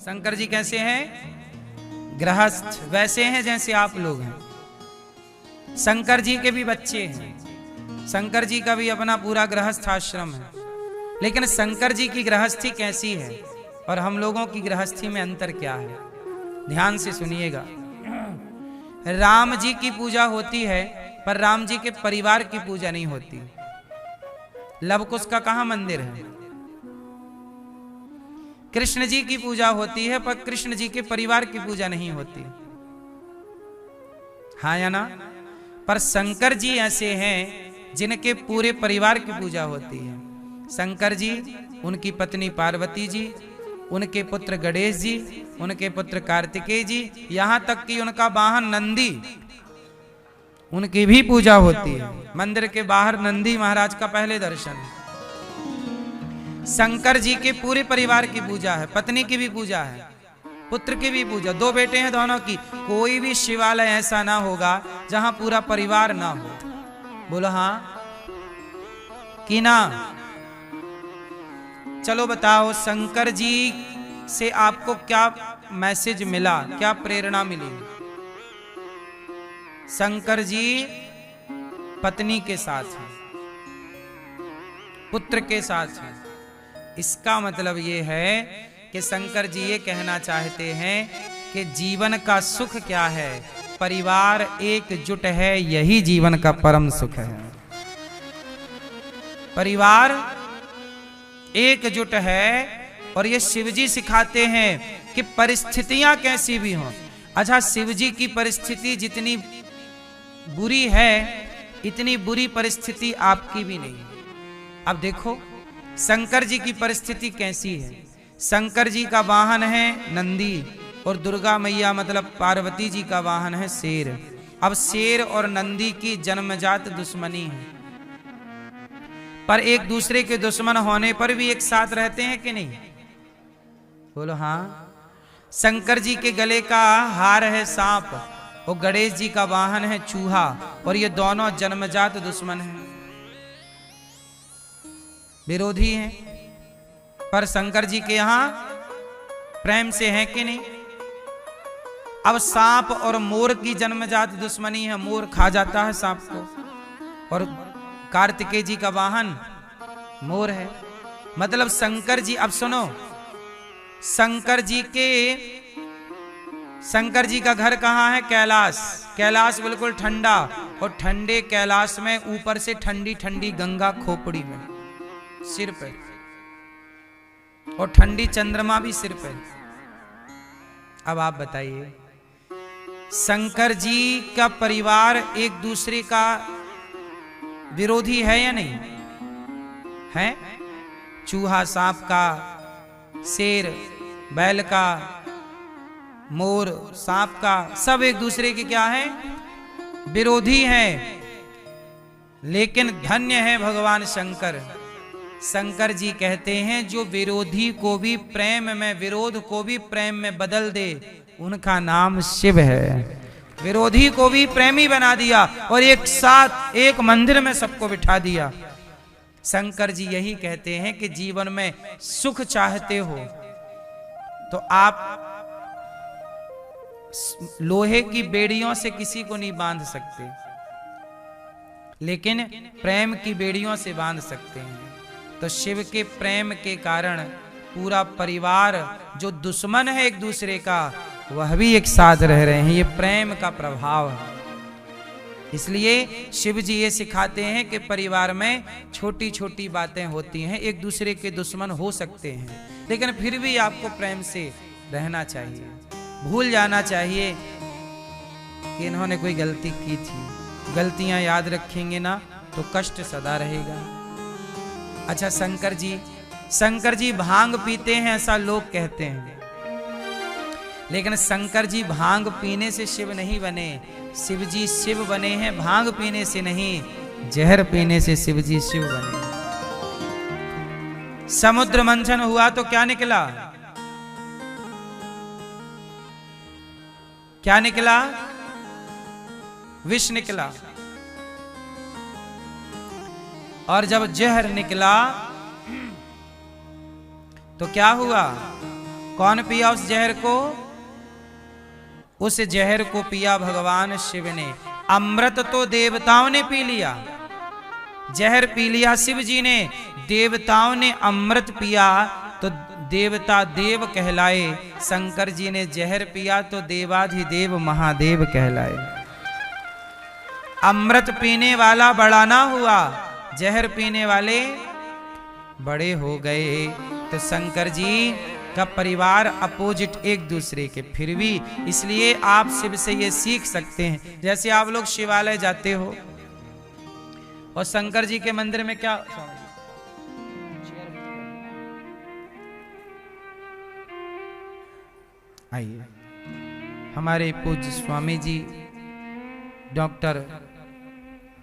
शंकर जी कैसे हैं? गृहस्थ, वैसे हैं जैसे आप लोग हैं। शंकर जी के भी बच्चे हैं, शंकर जी का भी अपना पूरा गृहस्थ आश्रम है, लेकिन शंकर जी की गृहस्थी कैसी है और हम लोगों की गृहस्थी में अंतर क्या है? ध्यान से सुनिएगा। राम जी की पूजा होती है, पर राम जी के परिवार की पूजा नहीं होती। लवकुश का कहां मंदिर है? कृष्ण जी की पूजा होती है, पर कृष्ण जी के परिवार की पूजा नहीं होती। हाँ या ना? पर शंकर जी ऐसे हैं जिनके पूरे परिवार की पूजा होती है। शंकर जी, उनकी पत्नी पार्वती जी, उनके पुत्र गणेश जी, उनके पुत्र कार्तिकेय जी, यहां तक कि उनका वाहन नंदी, उनकी भी पूजा होती है। मंदिर के बाहर नंदी महाराज का पहले दर्शन। शंकर जी के पूरे परिवार की पूजा है, पत्नी की भी पूजा है, पुत्र की भी पूजा, 2 बेटे हैं दोनों की। कोई भी शिवालय ऐसा ना होगा जहां पूरा परिवार ना हो। बोलो हाँ कि ना? चलो बताओ, शंकर जी से आपको क्या मैसेज मिला, क्या प्रेरणा मिली? शंकर जी पत्नी के साथ हैं, पुत्र के साथ हैं। इसका मतलब ये है कि शंकर जी ये कहना चाहते हैं कि जीवन का सुख क्या है? परिवार एकजुट है, यही जीवन का परम सुख है। परिवार एकजुट है, और ये शिवजी सिखाते हैं कि परिस्थितियां कैसी भी हों। अच्छा, शिवजी की परिस्थिति जितनी बुरी है, इतनी बुरी परिस्थिति आपकी भी नहीं है। अब देखो शंकर जी की परिस्थिति कैसी है। शंकर जी का वाहन है नंदी, और दुर्गा मैया मतलब पार्वती जी का वाहन है शेर। अब शेर और नंदी की जन्मजात दुश्मनी है, पर एक दूसरे के दुश्मन होने पर भी एक साथ रहते हैं कि नहीं? बोलो हाँ। शंकर जी के गले का हार है सांप, और गणेश जी का वाहन है चूहा, और ये दोनों जन्मजात दुश्मन हैं, विरोधी हैं, पर शंकर जी के यहां प्रेम से हैं कि नहीं? अब सांप और मोर की जन्मजात दुश्मनी है, मोर खा जाता है सांप को, और कार्तिकेय जी का वाहन मोर है। मतलब शंकर जी, अब सुनो, शंकर जी का घर कहां है? कैलाश। कैलाश बिल्कुल ठंडा, और ठंडे कैलाश में ऊपर से ठंडी ठंडी गंगा खोपड़ी में, सिर पे, और ठंडी चंद्रमा भी सिर पे। अब आप बताइए, शंकर जी का परिवार एक दूसरे का विरोधी है या नहीं है? चूहा सांप का, शेर बैल का, मोर सांप का, सब एक दूसरे के क्या है? विरोधी हैं। लेकिन धन्य है भगवान शंकर। शंकर जी कहते हैं जो विरोधी को भी प्रेम में, विरोध को भी प्रेम में बदल दे, उनका नाम शिव है। विरोधी को भी प्रेमी बना दिया, और एक साथ एक मंदिर में सबको बिठा दिया। शंकर जी यही कहते हैं कि जीवन में सुख चाहते हो तो आप लोहे की बेड़ियों से किसी को नहीं बांध सकते, लेकिन प्रेम की बेड़ियों से बांध सकते हैं। तो शिव के प्रेम के कारण पूरा परिवार जो दुश्मन है एक दूसरे का, वह भी एक साथ रह रहे हैं। ये प्रेम का प्रभाव है। इसलिए शिव जी ये सिखाते हैं कि परिवार में छोटी छोटी बातें होती हैं, एक दूसरे के दुश्मन हो सकते हैं, लेकिन फिर भी आपको प्रेम से रहना चाहिए। भूल जाना चाहिए कि इन्होंने कोई गलती की थी। गलतियां याद रखेंगे ना तो कष्ट सदा रहेगा। अच्छा, शंकर जी भांग पीते हैं ऐसा लोग कहते हैं, लेकिन शंकर जी भांग पीने से शिव नहीं बने। शिव जी शिव बने हैं भांग पीने से नहीं, जहर पीने से शिव जी शिव बने। समुद्र मंथन हुआ तो क्या निकला? क्या निकला? विष निकला। और जब जहर निकला तो क्या हुआ? कौन पिया उस जहर को? उस जहर को पिया भगवान शिव ने। अमृत तो देवताओं ने पी लिया, जहर पी लिया शिव जी ने, देवताओं ने अमृत पिया तो देवता देव कहलाए, शंकर जी ने जहर पिया तो देवाधिदेव महादेव कहलाए। अमृत पीने वाला बड़ा ना हुआ, जहर पीने वाले बड़े हो गए। तो शंकर जी का परिवार अपोजिट एक दूसरे के, फिर भी इसलिए आप शिव से ये सीख सकते हैं। जैसे आप लोग शिवालय जाते हो और शंकर जी के मंदिर में क्या, आइए, हमारे पूज्य Swami ji doctor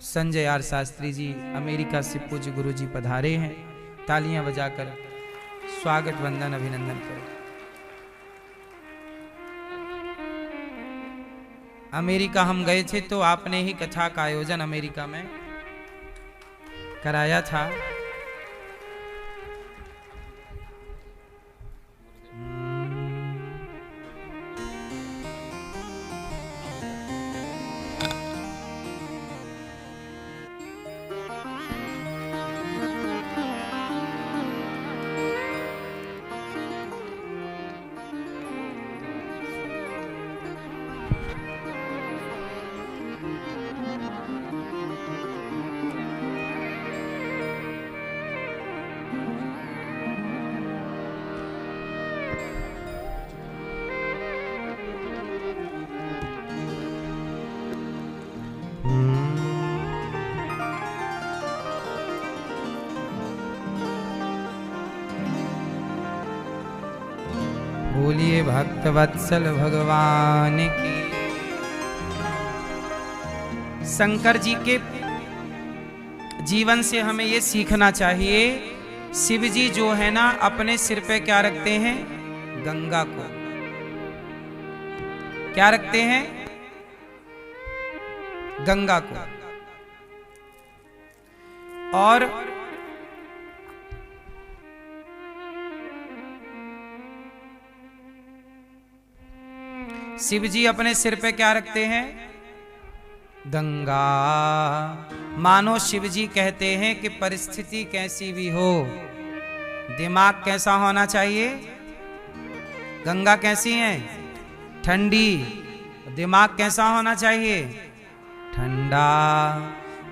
Sanjay R Shastri ji America से पूज्य गुरु जी पधारे हैं। तालियां बजाकर स्वागत वंदन अभिनंदन करें। अमेरिका हम गए थे तो आपने ही कथा का आयोजन अमेरिका में कराया था। बोलिए भक्त वत्सल भगवान की। शंकर जी के जीवन से हमें ये सीखना चाहिए। शिव जी जो है ना अपने सिर पे क्या रखते हैं? गंगा को। क्या रखते हैं? गंगा को। और शिव जी अपने सिर पे क्या रखते हैं? गंगा। मानो शिव जी कहते हैं कि परिस्थिति कैसी भी हो, दिमाग कैसा होना चाहिए? गंगा कैसी है? ठंडी। दिमाग कैसा होना चाहिए? ठंडा।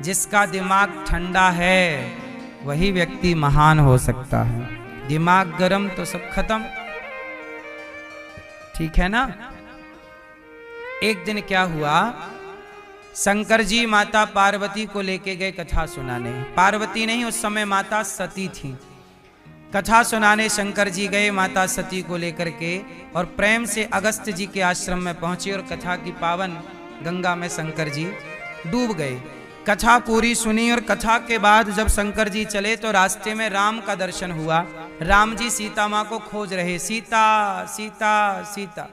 जिसका दिमाग ठंडा है वही व्यक्ति महान हो सकता है। दिमाग गरम तो सब खत्म। ठीक है ना? एक दिन क्या हुआ, शंकर जी माता पार्वती को लेके गए कथा सुनाने। पार्वती नहीं, उस समय माता सती थी। कथा सुनाने शंकर जी गए माता सती को लेकर के, और प्रेम से अगस्त जी के आश्रम में पहुंचे और कथा की पावन गंगा में शंकर जी डूब गए। कथा पूरी सुनी और कथा के बाद जब शंकर जी चले तो रास्ते में राम का दर्शन हुआ। राम जी सीता मां को खोज रहे, सीता सीता सीता,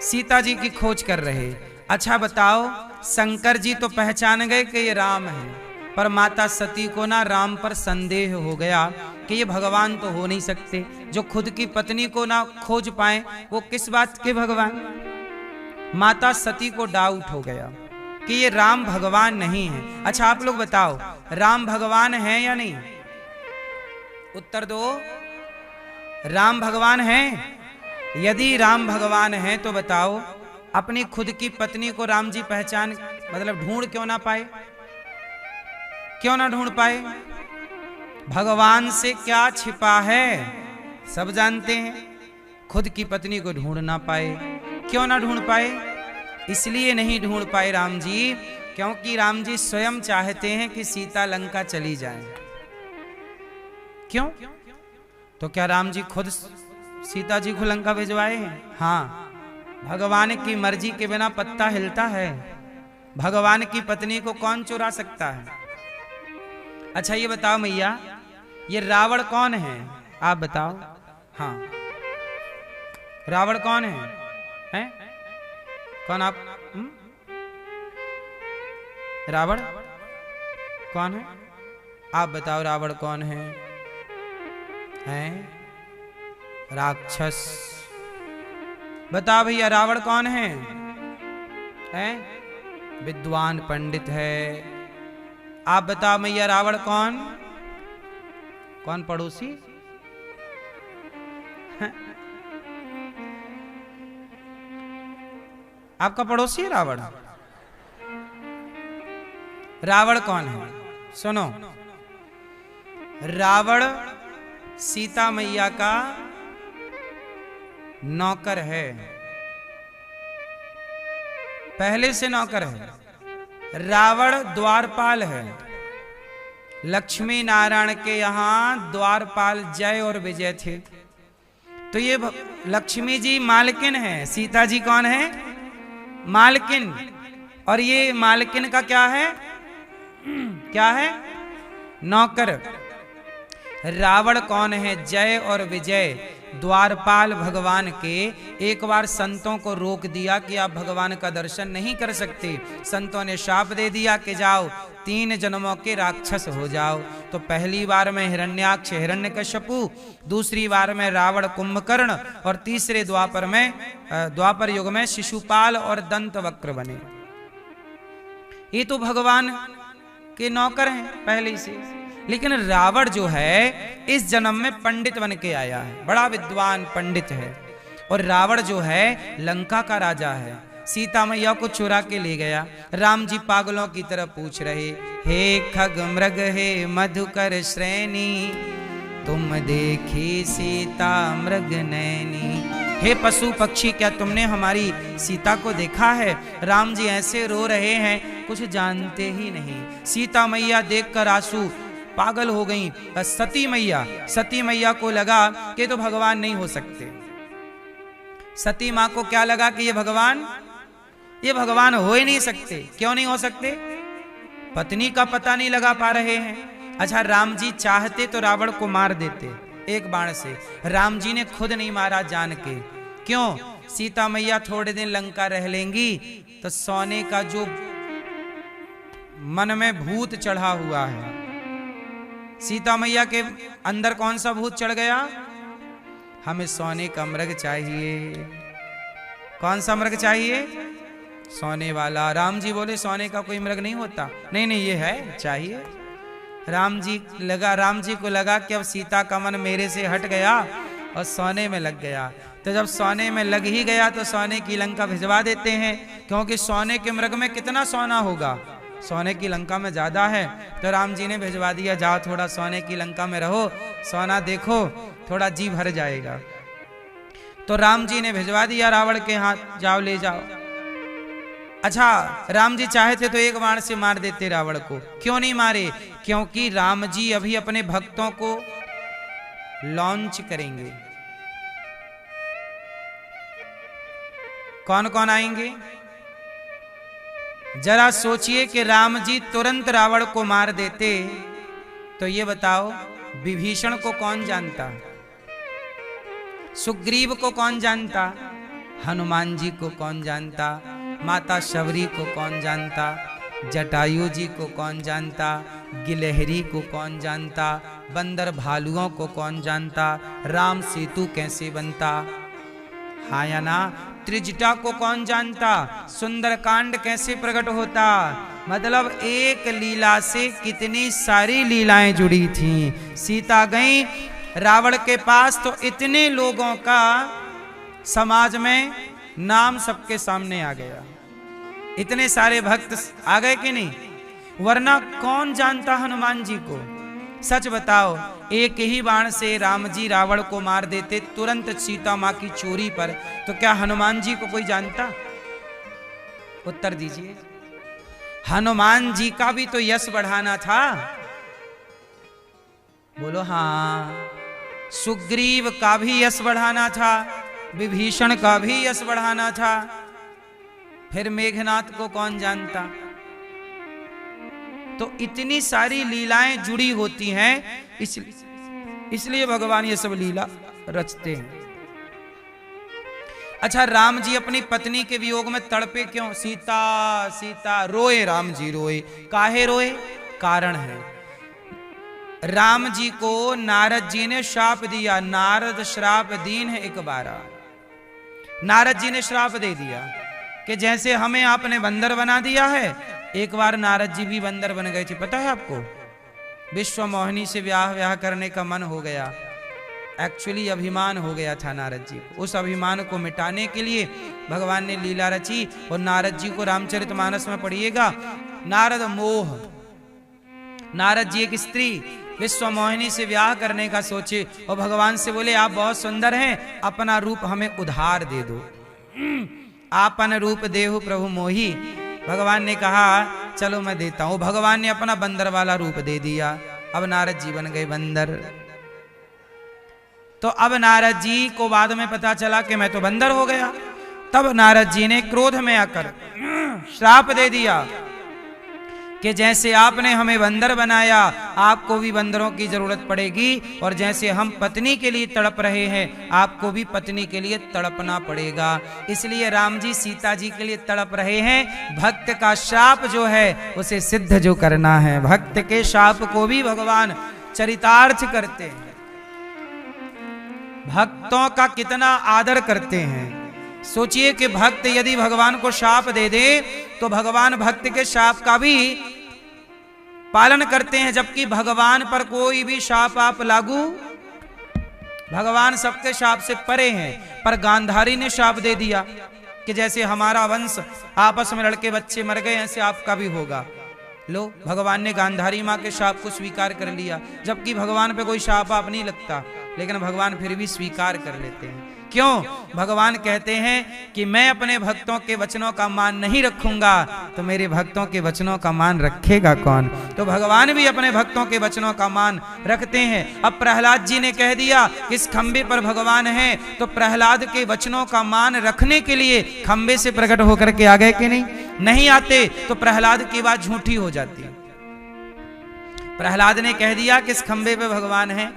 सीता जी की खोज कर रहे। अच्छा बताओ, शंकर जी तो पहचान गए कि ये राम है, पर माता सती को ना राम पर संदेह हो गया कि ये भगवान तो हो नहीं सकते। जो खुद की पत्नी को ना खोज पाए वो किस बात के भगवान? माता सती को डाउट हो गया कि ये राम भगवान नहीं है। अच्छा आप लोग बताओ, राम भगवान है या नहीं? उत्तर दो। राम भगवान है? यदि राम भगवान है तो बताओ, अपनी खुद की पत्नी को राम जी पहचान मतलब ढूंढ क्यों ना पाए? क्यों ना ढूंढ पाए? भगवान से क्या छिपा है सब जानते हैं। खुद की पत्नी को ढूंढ ना पाए। क्यों ना ढूंढ पाए? इसलिए नहीं ढूंढ पाए राम जी क्योंकि राम जी स्वयं चाहते हैं कि सीता लंका चली जाए। क्यों? तो क्या राम जी खुद सीता जी को लंका भिजवाए हैं? हाँ। भगवान की मर्जी के बिना पत्ता हिलता है? भगवान की पत्नी को कौन चुरा सकता है? अच्छा ये बताओ मैया, ये रावण कौन है? आप बताओ। हाँ, रावण कौन है? हैं? कौन आप? रावण कौन है? आप बताओ रावण कौन है? हैं? राक्षस। बता भैया रावण कौन है? हैं? विद्वान पंडित है। आप बताओ भैया रावण कौन? कौन पड़ोसी? आपका पड़ोसी है रावण? रावण कौन है? सुनो, रावण सीता मैया का नौकर है, पहले से नौकर है। रावण द्वारपाल है। लक्ष्मी नारायण के यहां द्वारपाल जय और विजय थे। तो ये लक्ष्मी जी मालकिन है, सीता जी कौन है? मालकिन। और ये मालकिन का क्या है? क्या है? नौकर। रावण कौन है? जय और विजय द्वारपाल भगवान के। एक बार संतों को रोक दिया कि आप भगवान का दर्शन नहीं कर सकते। संतों ने शाप दे दिया कि जाओ 3 जन्मों के राक्षस हो जाओ। तो पहली बार में हिरण्याक्ष हिरण्यकश्यपु, दूसरी बार में रावण कुंभकर्ण, और तीसरे द्वापर युग में शिशुपाल और दंतवक्र बने। ये तो भगवान के नौकर हैं पहले से। लेकिन रावण जो है इस जन्म में पंडित बन के आया है, बड़ा विद्वान पंडित है। और रावण जो है लंका का राजा है। सीता मैया को चुरा के ले गया। राम जी पागलों की तरह पूछ रहे, हे खग मृग हे मधुकर श्रेणी, तुम देखी सीता मृग नैनी। हे पशु पक्षी, क्या तुमने हमारी सीता को देखा है? राम जी ऐसे रो रहे हैं, कुछ जानते ही नहीं। सीता मैया देखकर आंसू पागल हो गई। सती मैया को लगा कि तो भगवान नहीं हो सकते। सती माँ को क्या लगा कि ये भगवान हो ही नहीं सकते। क्यों नहीं हो सकते? पत्नी का पता नहीं लगा पा रहे हैं। अच्छा, राम जी चाहते तो रावण को मार देते एक बाण से। राम जी ने खुद नहीं मारा जान के। क्यों? सीता मैया थोड़े दिन लंका रह लेंगी तो सोने का जो मन में भूत चढ़ा हुआ है, सीता मैया के अंदर कौन सा भूत चढ़ गया? हमें सोने का मृग चाहिए। कौन सा मृग चाहिए? सोने वाला। राम जी बोले सोने का कोई मृग नहीं होता। नहीं नहीं, ये है, चाहिए। राम जी को लगा कि अब सीता का मन मेरे से हट गया और सोने में लग गया। तो जब सोने में लग ही गया तो सोने की लंका भिजवा देते हैं, क्योंकि सोने के मृग में कितना सोना होगा? सोने की लंका में ज्यादा है। तो राम जी ने भिजवा दिया, जाओ थोड़ा सोने की लंका में रहो, सोना देखो, थोड़ा जी भर जाएगा। तो राम जी ने भिजवा दिया रावण के हाथ, जाओ ले जाओ। अच्छा, राम जी चाहते तो एक बाण से मार देते रावण को। क्यों नहीं मारे? क्योंकि राम जी अभी अपने भक्तों को लॉन्च करेंगे। कौन कौन आएंगे? जरा सोचिए कि राम जी तुरंत रावण को मार देते तो ये बताओ विभीषण को कौन जानता? सुग्रीव को कौन जानता? हनुमान जी को कौन जानता? माता शबरी को कौन जानता? जटायु जी को कौन जानता? गिलहरी को कौन जानता? बंदर भालुओं को कौन जानता? राम सेतु कैसे बनता? हाँ या ना? त्रिजटा को कौन जानता? सुंदरकांड कैसे प्रकट होता? मतलब एक लीला से कितनी सारी लीलाएं जुड़ी थीं। सीता गई रावण के पास तो इतने लोगों का समाज में नाम सबके सामने आ गया। इतने सारे भक्त आ गए कि नहीं? वरना कौन जानता हनुमान जी को? सच बताओ, एक ही बाण से राम जी रावण को मार देते तुरंत सीता मां की चोरी पर, तो क्या हनुमान जी को कोई जानता? उत्तर दीजिए। हनुमान जी का भी तो यश बढ़ाना था। बोलो हाँ। सुग्रीव का भी यश बढ़ाना था, विभीषण का भी यश बढ़ाना था। फिर मेघनाथ को कौन जानता? तो इतनी सारी लीलाएं जुड़ी होती हैं, इसलिए भगवान ये सब लीला रचते हैं। अच्छा, राम जी अपनी पत्नी के वियोग में तड़पे क्यों? सीता सीता रोए, राम जी रोए। काहे रोए? कारण है। राम जी को नारद जी ने श्राप दिया। नारद श्राप दीन है एक बारा। नारद जी ने श्राप दे दिया कि जैसे हमें आपने बंदर बना दिया है, एक बार नारद जी भी बंदर बन गए थे। पता है आपको, विश्व मोहिनी से ब्याह करने का मन हो गया। एक्चुअली अभिमान हो गया था नारद जी को। उस अभिमान को मिटाने के लिए भगवान ने लीला रची। और नारद जी को रामचरितमानस में पढ़िएगा, नारद मोह, नारद जी एक स्त्री विश्व मोहिनी से ब्याह करने का सोचे और भगवान से बोले आप बहुत सुंदर हैं, अपना रूप हमें उधार दे दो। आपन रूप देहु प्रभु मोही। भगवान ने कहा चलो मैं देता हूं। भगवान ने अपना बंदर वाला रूप दे दिया। अब नारद जी बन गए बंदर। तो अब नारद जी को बाद में पता चला कि मैं तो बंदर हो गया। तब नारद जी ने क्रोध में आकर श्राप दे दिया कि जैसे आपने हमें बंदर बनाया, आपको भी बंदरों की जरूरत पड़ेगी। और जैसे हम पत्नी के लिए तड़प रहे हैं, आपको भी पत्नी के लिए तड़पना पड़ेगा। इसलिए राम जी सीता जी के लिए तड़प रहे हैं। भक्त का श्राप जो है उसे सिद्ध जो करना है। भक्त के श्राप को भी भगवान चरितार्थ करते हैं। भक्तों का कितना आदर करते हैं। सोचिए कि भक्त यदि भगवान को शाप दे दे तो भगवान भक्त के शाप का भी पालन करते हैं। जबकि भगवान पर कोई भी शाप आप लागू, भगवान सबके शाप से परे हैं। पर गांधारी ने शाप दे दिया कि जैसे हमारा वंश आपस में लड़के बच्चे मर गए, ऐसे आपका भी होगा। लो, भगवान ने गांधारी माँ के शाप को स्वीकार कर लिया। जबकि भगवान पे कोई शाप आप नहीं लगता, लेकिन भगवान फिर भी स्वीकार कर लेते हैं। क्यों? भगवान कहते हैं कि मैं अपने भक्तों के वचनों का मान नहीं रखूंगा तो मेरे भक्तों के वचनों का मान रखेगा कौन? तो भगवान भी अपने भक्तों के वचनों का मान रखते हैं। अब प्रहलाद जी ने कह दिया इस खंबे पर भगवान है, तो प्रहलाद के वचनों का मान रखने के लिए खंबे से प्रकट होकर के आ गए कि नहीं? नहीं आते तो प्रहलाद की बात झूठी हो जाती। प्रहलाद ने कह दिया कि इस खंबे पे भगवान है।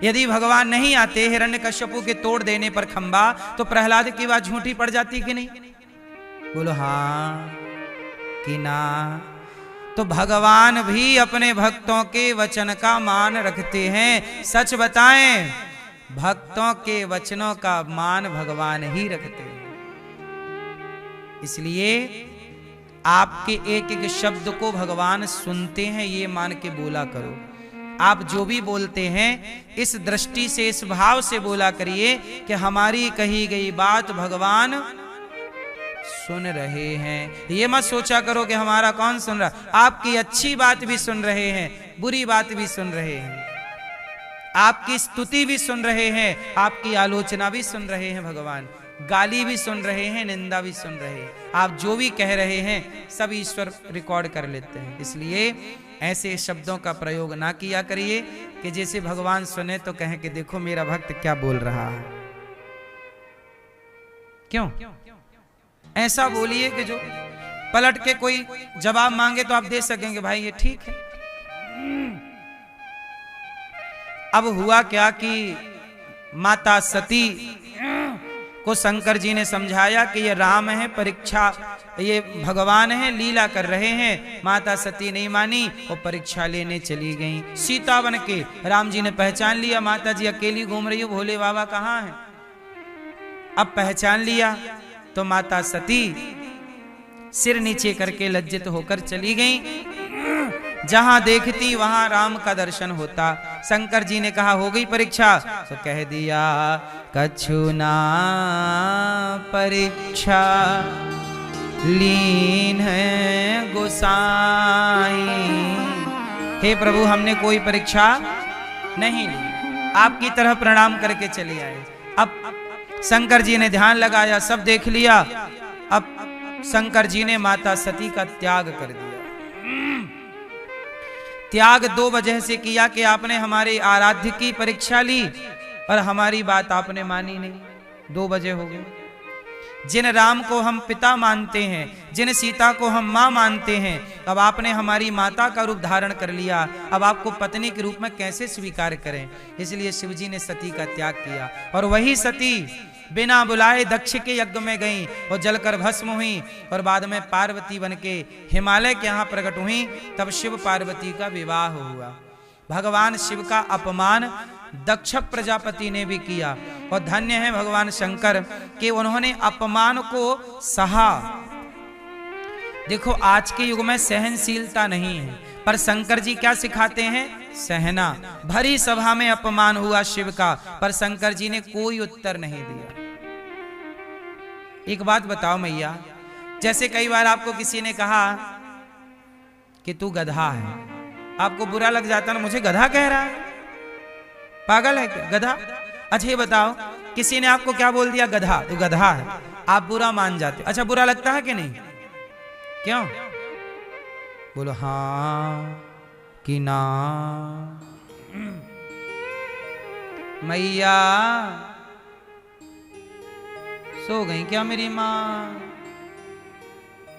यदि भगवान नहीं आते हिरण्यकश्यपु के तोड़ देने पर खंबा, तो प्रहलाद की बात झूठी पड़ जाती कि नहीं? बोलो हाँ कि ना? तो भगवान भी अपने भक्तों के वचन का मान रखते हैं। सच बताएं, भक्तों के वचनों का मान भगवान ही रखते हैं। इसलिए आपके एक एक शब्द को भगवान सुनते हैं, ये मान के बोला करो। आप जो भी बोलते हैं इस दृष्टि से, इस भाव से बोला करिए कि हमारी कही गई बात भगवान सुन रहे हैं। ये मत सोचा करो कि हमारा कौन सुन रहा। आपकी अच्छी बात भी सुन रहे हैं, बुरी बात भी सुन रहे हैं, आपकी स्तुति भी सुन रहे हैं, आपकी आलोचना भी सुन रहे हैं। भगवान गाली भी सुन रहे हैं, निंदा भी सुन रहे हैं। आप जो भी कह रहे हैं सब ईश्वर रिकॉर्ड कर लेते हैं। इसलिए ऐसे शब्दों का प्रयोग ना किया करिए कि जैसे भगवान सुने तो कहें कि देखो मेरा भक्त क्या बोल रहा है। क्यों? ऐसा बोलिए कि जो पलट के कोई जवाब मांगे तो आप दे सकेंगे भाई ये ठीक है। अब हुआ क्या कि माता सती को शंकर जी ने समझाया कि ये राम है, परीक्षा, ये भगवान है, लीला कर रहे हैं। माता सती नहीं मानी और परीक्षा लेने चली गई। सीता बन के राम जी ने पहचान लिया, माता जी अकेली घूम रही हो, भोले बाबा कहाँ हैं। अब पहचान लिया तो माता सती सिर नीचे करके लज्जित होकर चली गई। जहां देखती वहां राम का दर्शन होता। शंकर जी ने कहा हो गई परीक्षा, तो कह दिया कछु ना परीक्षा लीन है गोसाई। हे प्रभु हमने कोई परीक्षा नहीं ली, आपकी तरह प्रणाम करके चले आए। अब शंकर जी ने ध्यान लगाया, सब देख लिया। अब शंकर जी ने माता सती का त्याग कर दिया। त्याग दो वजह से किया कि आपने हमारे आराध्य की परीक्षा ली और हमारी बात आपने मानी नहीं। दो वजह हो गई। जिन राम को हम पिता मानते हैं, जिन सीता को हम माँ मानते हैं, अब आपने हमारी माता का रूप धारण कर लिया। अब आपको पत्नी के रूप में कैसे स्वीकार करें? इसलिए शिवजी ने सती का त्याग किया। और वही सती बिना बुलाए दक्ष के यज्ञ में गई और जलकर भस्म हुई और बाद में पार्वती बन के हिमालय के यहाँ प्रकट हुई। तब शिव पार्वती का विवाह हुआ। भगवान शिव का अपमान दक्ष प्रजापति ने भी किया। और धन्य है भगवान शंकर कि उन्होंने अपमान को सहा। देखो आज के युग में सहनशीलता नहीं है, पर शंकर जी क्या सिखाते हैं? सहना। भरी सभा में अपमान हुआ शिव का, पर शंकर जी ने कोई उत्तर नहीं दिया। एक बात बताओ मैया, जैसे कई बार आपको किसी ने कहा कि तू गधा है, आपको बुरा लग जाता ना, मुझे गधा कह रहा है, पागल है क्या गधा? अच्छा ये बताओ, किसी ने आपको क्या बोल दिया? गधा, तू गधा है, आप बुरा मान जाते। अच्छा बुरा लगता है कि नहीं? क्यों? बोलो हाँ कि ना। मैया सो गई क्या मेरी माँ?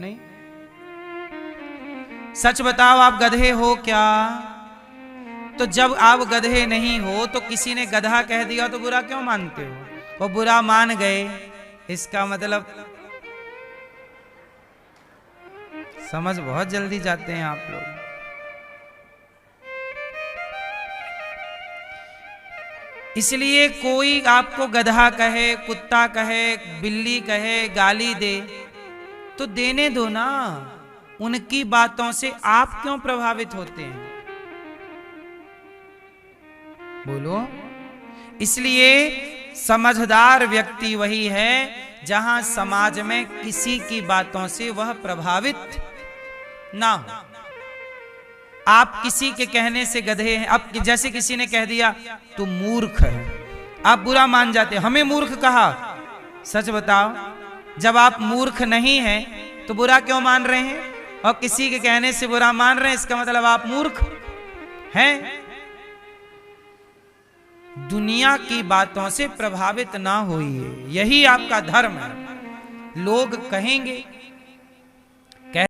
नहीं, सच बताओ आप गधे हो क्या? तो जब आप गधे नहीं हो तो किसी ने गधा कह दिया तो बुरा क्यों मानते हो? वो बुरा मान गए, इसका मतलब समझ बहुत जल्दी जाते हैं आप लोग। इसलिए कोई आपको गधा कहे, कुत्ता कहे, बिल्ली कहे, गाली दे तो देने दो ना। उनकी बातों से आप क्यों प्रभावित होते हैं? बोलो। इसलिए समझदार व्यक्ति वही है जहां समाज में किसी की बातों से वह प्रभावित ना हो। आप किसी के कहने से गधे हैं। अब जैसे किसी ने कह दिया तू मूर्ख है, आप बुरा मान जाते। हमें मूर्ख कहा, सच बताओ जब आप मूर्ख नहीं हैं तो बुरा क्यों मान रहे हैं? और किसी के कहने से बुरा मान रहे हैं, इसका मतलब आप मूर्ख हैं। दुनिया की बातों से प्रभावित ना होइए, यही आपका धर्म है। लोग कहेंगे